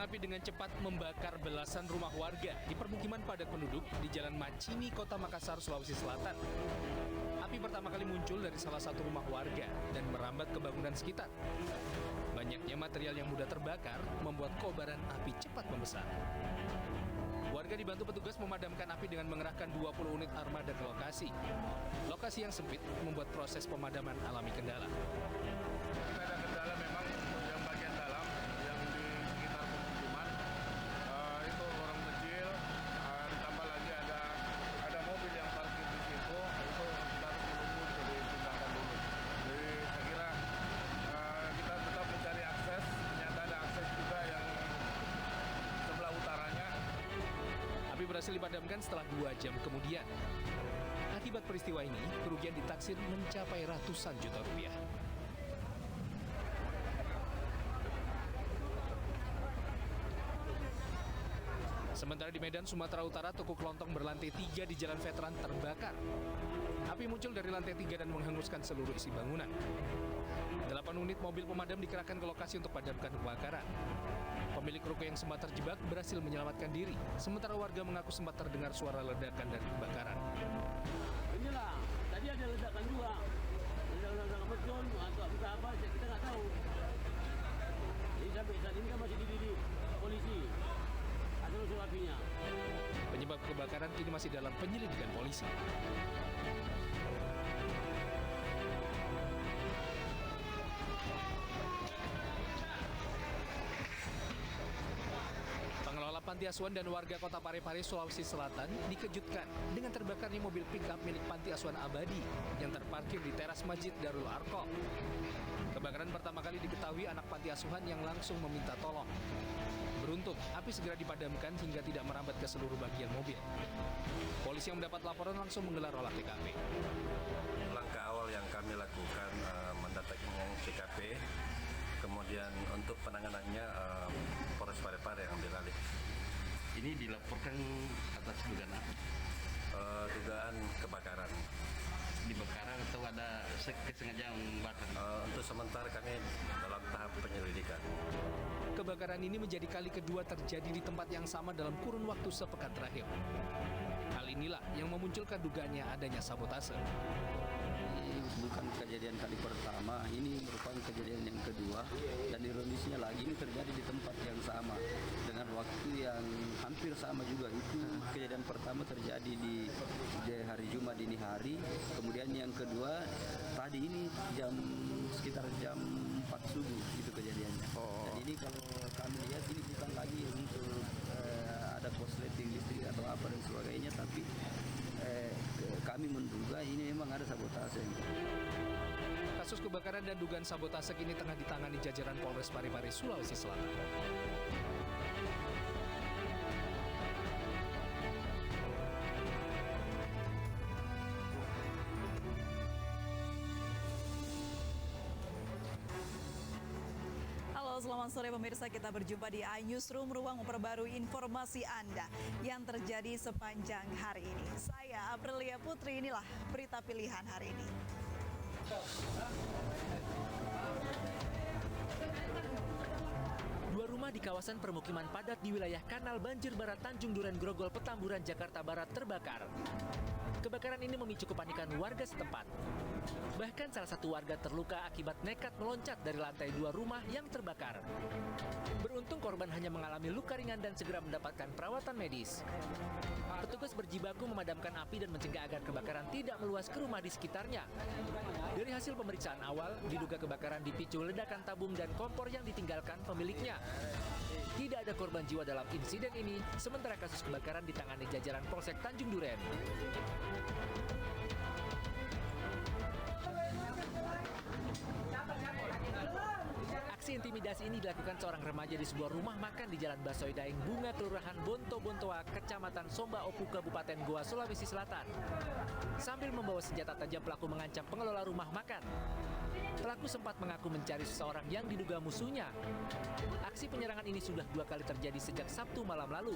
api dengan cepat membakar belasan rumah warga di permukiman padat penduduk di Jalan Macini, Kota Makassar, Sulawesi Selatan. Api pertama kali muncul dari salah satu rumah warga dan merambat ke bangunan sekitar. Banyaknya material yang mudah terbakar membuat kobaran api cepat membesar. Warga dibantu petugas memadamkan api dengan mengerahkan 20 unit armada ke lokasi. Lokasi yang sempit membuat proses pemadaman alami kendala. Ada kendala memang yang bagian dalam, yang di sekitar pemukiman, itu orang kecil, ditambah lagi ada mobil yang parkir di situ, itu kita harus menunggu untuk dipindahkan dulu. Jadi saya kira kita tetap mencari akses, ternyata ada akses juga yang sebelah utaranya. Api berhasil dipadamkan setelah 2 jam kemudian. Akibat peristiwa ini, kerugian ditaksir mencapai ratusan juta rupiah. Sementara di Medan, Sumatera Utara, toko kelontong berlantai 3 di Jalan Veteran terbakar. Api muncul dari lantai 3 dan menghanguskan seluruh isi bangunan. 8 unit mobil pemadam dikerahkan ke lokasi untuk padamkan kebakaran. Pemilik ruko yang sempat terjebak berhasil menyelamatkan diri, sementara warga mengaku sempat terdengar suara ledakan dari kebakaran. Inilah, tadi ada ledakan juga. Ledakan beton atau apa, kita nggak tahu. Jadi sampai saat ini kan masih di polisi. Ada unsur apinya. Penyebab kebakaran kini masih dalam penyelidikan polisi. Pengelola panti asuhan dan warga Kota Parepare, Sulawesi Selatan dikejutkan dengan terbakarnya mobil pick-up milik panti asuhan Abadi yang terparkir di teras Masjid Darul Arqam. Kebakaran pertama kali diketahui anak panti asuhan yang langsung meminta tolong. Beruntung, api segera dipadamkan hingga tidak merambat ke seluruh bagian mobil. Polisi yang mendapat laporan langsung menggelar olah TKP. Langkah awal yang kami lakukan mendatangi TKP, kemudian untuk penanganannya Polres Parepare yang ambil alih. Ini dilaporkan atas dugaan apa? Dugaan kebakaran. Dibakaran atau ada kesengajaan membakar? Untuk sementara kami dalam tahap penyelidikan. Kebakaran ini menjadi kali kedua terjadi di tempat yang sama dalam kurun waktu sepekan terakhir. Hal inilah yang memunculkan dugaannya adanya sabotase. Ini bukan kejadian kali pertama, ini merupakan kejadian yang kedua, dan ironisnya lagi ini terjadi di tempat yang sama dengan waktu yang hampir sama juga. Itu kejadian pertama terjadi di hari Jumat dini hari, kemudian yang kedua tadi ini sekitar jam 4 subuh itu kejadiannya. Dan ini kalau kami lihat ini bukan lagi untuk ada korsleting listrik atau apa dan sebagainya, tapi kami menduga ini memang ada sabotase. Kasus kebakaran dan dugaan sabotase kini tengah ditangani jajaran Polres Parepare, Sulawesi Selatan. Halo, selamat sore pemirsa. Kita berjumpa di iNewsroom, ruang memperbarui informasi Anda yang terjadi sepanjang hari ini. Saya Aprilia Putri, inilah berita pilihan hari ini. Dua rumah di kawasan permukiman padat di wilayah Kanal Banjir Barat Tanjung Duren Grogol, Petamburan, Jakarta Barat terbakar. Kebakaran ini memicu kepanikan warga setempat. Bahkan salah satu warga terluka akibat nekat meloncat dari lantai 2 rumah yang terbakar. Beruntung korban hanya mengalami luka ringan dan segera mendapatkan perawatan medis. Petugas berjibaku memadamkan api dan mencegah agar kebakaran tidak meluas ke rumah di sekitarnya. Dari hasil pemeriksaan awal, diduga kebakaran dipicu ledakan tabung dan kompor yang ditinggalkan pemiliknya. Tidak ada korban jiwa dalam insiden ini, sementara kasus kebakaran ditangani jajaran Polsek Tanjung Duren. Aksi intimidasi ini dilakukan seorang remaja di sebuah rumah makan di Jalan Basoy Daeng Bunga, Kelurahan Bonto-Bontoa, Kecamatan Somba Opu, Kabupaten Goa, Sulawesi Selatan. Sambil membawa senjata tajam, pelaku mengancam pengelola rumah makan. Pelaku sempat mengaku mencari seseorang yang diduga musuhnya. Aksi penyerangan ini sudah 2 kali terjadi sejak Sabtu malam lalu.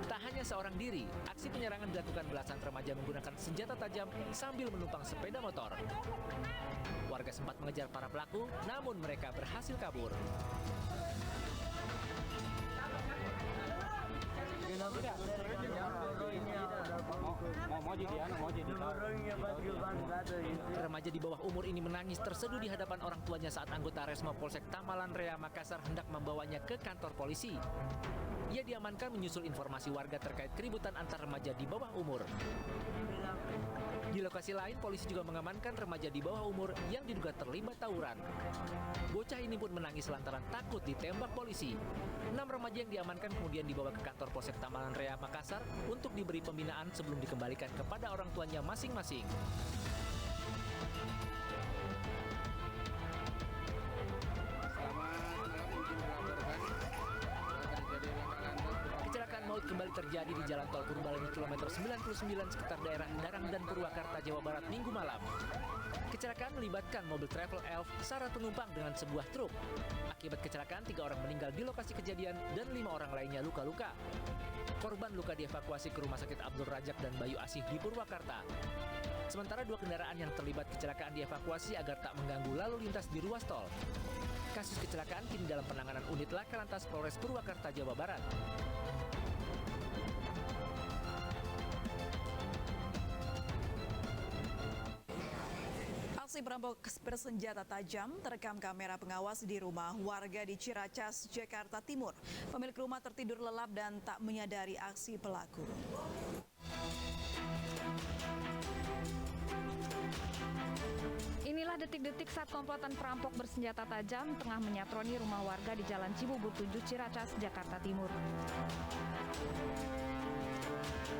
Tak hanya seorang diri, aksi penyerangan dilakukan belasan remaja menggunakan senjata tajam sambil menumpang sepeda motor. Warga sempat mengejar para pelaku, namun mereka berhasil kabur. Remaja di bawah umur ini menangis terseduh di hadapan orang tuanya saat anggota Resmo Polsek Tamalan Rea Makassar hendak membawanya ke kantor polisi. Ia diamankan menyusul informasi warga terkait keributan antar remaja di bawah umur. Di lokasi lain, polisi juga mengamankan remaja di bawah umur yang diduga terlibat tawuran. Bocah ini pun menangis lantaran takut ditembak polisi. 6 remaja yang diamankan kemudian dibawa ke kantor Polsek Tamalan Rea Makassar untuk diberi pembinaan sebelum dikembalikan kepada orang tuanya masing-masing. Kecelakaan maut kembali terjadi di Jalan Tol Purbalenyi kilometer 99 sekitar daerah Darang dan Purwakarta, Jawa Barat Minggu malam. Kecelakaan melibatkan mobil Travel Elf syarat penumpang dengan sebuah truk. Akibat kecelakaan, 3 orang meninggal di lokasi kejadian dan 5 orang lainnya luka-luka. Korban luka dievakuasi ke Rumah Sakit Abdul Rajak dan Bayu Asih di Purwakarta. Sementara 2 kendaraan yang terlibat kecelakaan dievakuasi agar tak mengganggu lalu lintas di ruas tol. Kasus kecelakaan kini dalam penanganan unit Laka Lantas Polres Purwakarta, Jawa Barat. Aksi perampok bersenjata tajam terekam kamera pengawas di rumah warga di Ciracas, Jakarta Timur. Pemilik rumah tertidur lelap dan tak menyadari aksi pelaku. Inilah detik-detik saat komplotan perampok bersenjata tajam tengah menyatroni rumah warga di Jalan Cibubur 7, Ciracas, Jakarta Timur.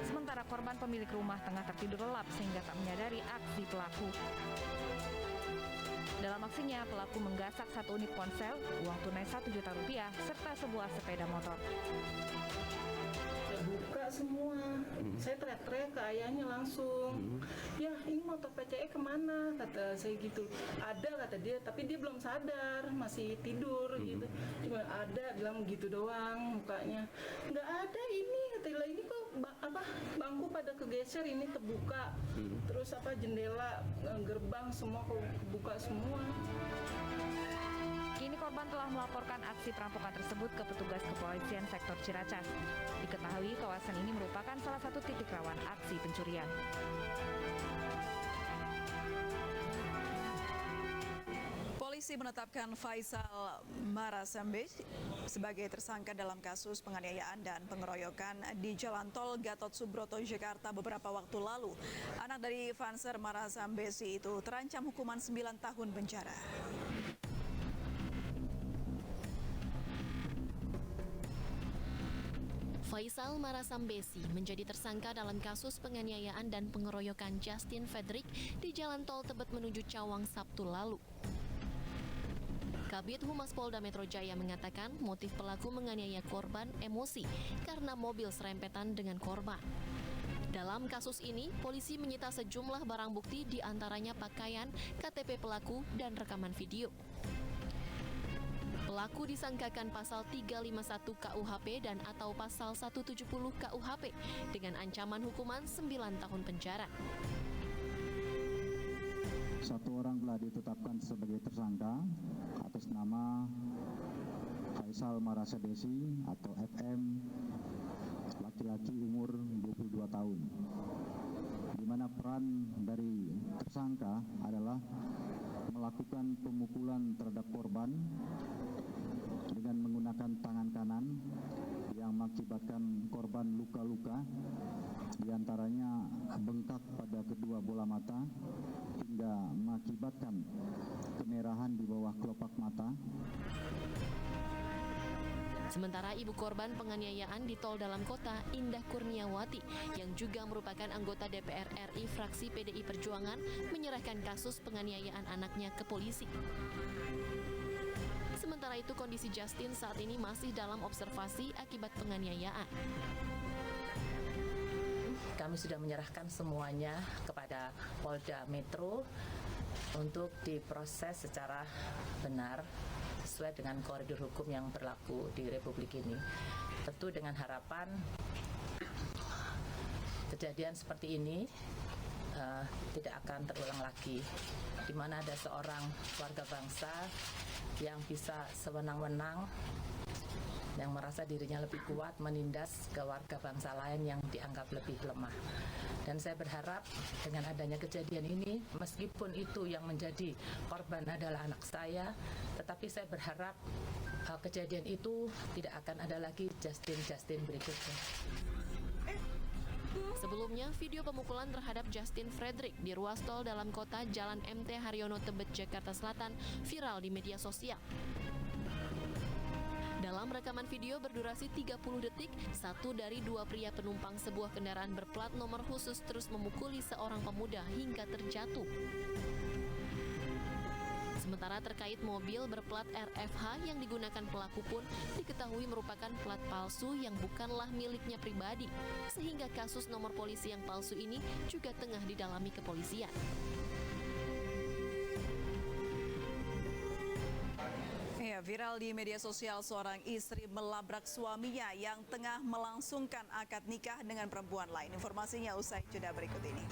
Sementara korban pemilik rumah tengah tertidur lelap sehingga tak menyadari aksi pelaku. Dalam aksinya, pelaku menggasak 1 unit ponsel, uang tunai Rp1 juta, serta sebuah sepeda motor. Saya buka semua, saya teriak-teriak ke ayahnya langsung. Ya, ini motor PCE kemana? Kata saya gitu. Ada, kata dia, tapi dia belum sadar, masih tidur gitu. Cuma ada, bilang gitu doang mukanya. Nggak ada ini, kata dia, ini kok bangku pada kegeser, ini terbuka. Terus jendela, gerbang semua kok buka semua. Kini korban telah melaporkan aksi perampokan tersebut ke petugas kepolisian sektor Ciracas. Diketahui kawasan ini merupakan salah satu titik rawan aksi pencurian. Polisi menetapkan Faisal Marasambe sebagai tersangka dalam kasus penganiayaan dan pengeroyokan di Jalan Tol Gatot Subroto, Jakarta beberapa waktu lalu. Anak dari Faisal Marasambe itu terancam hukuman 9 tahun penjara. Faisal Marasambesi menjadi tersangka dalam kasus penganiayaan dan pengeroyokan Justin Frederick di Jalan Tol Tebet menuju Cawang Sabtu lalu. Kabid Humas Polda Metro Jaya mengatakan motif pelaku menganiaya korban emosi karena mobil serempetan dengan korban. Dalam kasus ini, polisi menyita sejumlah barang bukti diantaranya pakaian, KTP pelaku, dan rekaman video. Pelaku disangkakan pasal 351 KUHP dan atau pasal 170 KUHP dengan ancaman hukuman 9 tahun penjara. 1 orang telah ditetapkan sebagai tersangka atas nama Faisal Marasambesi atau FM, laki-laki umur 22 tahun. Di mana peran dari tersangka adalah melakukan pemukulan terhadap korban dengan menggunakan tangan kanan yang mengakibatkan korban luka-luka, diantaranya bengkak pada kedua bola mata hingga mengakibatkan kemerahan di bawah kelopak mata. Sementara ibu korban penganiayaan di tol dalam kota, Indah Kurniawati, yang juga merupakan anggota DPR RI fraksi PDI Perjuangan, menyerahkan kasus penganiayaan anaknya ke polisi. Sementara itu kondisi Justin saat ini masih dalam observasi akibat penganiayaan. Kami sudah menyerahkan semuanya kepada Polda Metro untuk diproses secara benar sesuai dengan koridor hukum yang berlaku di Republik ini. Tentu dengan harapan kejadian seperti ini tidak akan terulang lagi, di mana ada seorang warga bangsa yang bisa sewenang-wenang yang merasa dirinya lebih kuat menindas ke warga bangsa lain yang dianggap lebih lemah. Dan saya berharap dengan adanya kejadian ini, meskipun itu yang menjadi korban adalah anak saya, tetapi saya berharap kejadian itu tidak akan ada lagi Justin berikutnya. Sebelumnya, video pemukulan terhadap Justin Frederick di ruas tol dalam kota Jalan MT Haryono Tebet, Jakarta Selatan viral di media sosial. Dalam rekaman video berdurasi 30 detik, satu dari dua pria penumpang sebuah kendaraan berplat nomor khusus terus memukuli seorang pemuda hingga terjatuh. Sementara terkait mobil berplat RFH yang digunakan pelaku pun diketahui merupakan plat palsu yang bukanlah miliknya pribadi, sehingga kasus nomor polisi yang palsu ini juga tengah didalami kepolisian. Ya, viral di media sosial seorang istri melabrak suaminya yang tengah melangsungkan akad nikah dengan perempuan lain. Informasinya usai jeda berikut ini.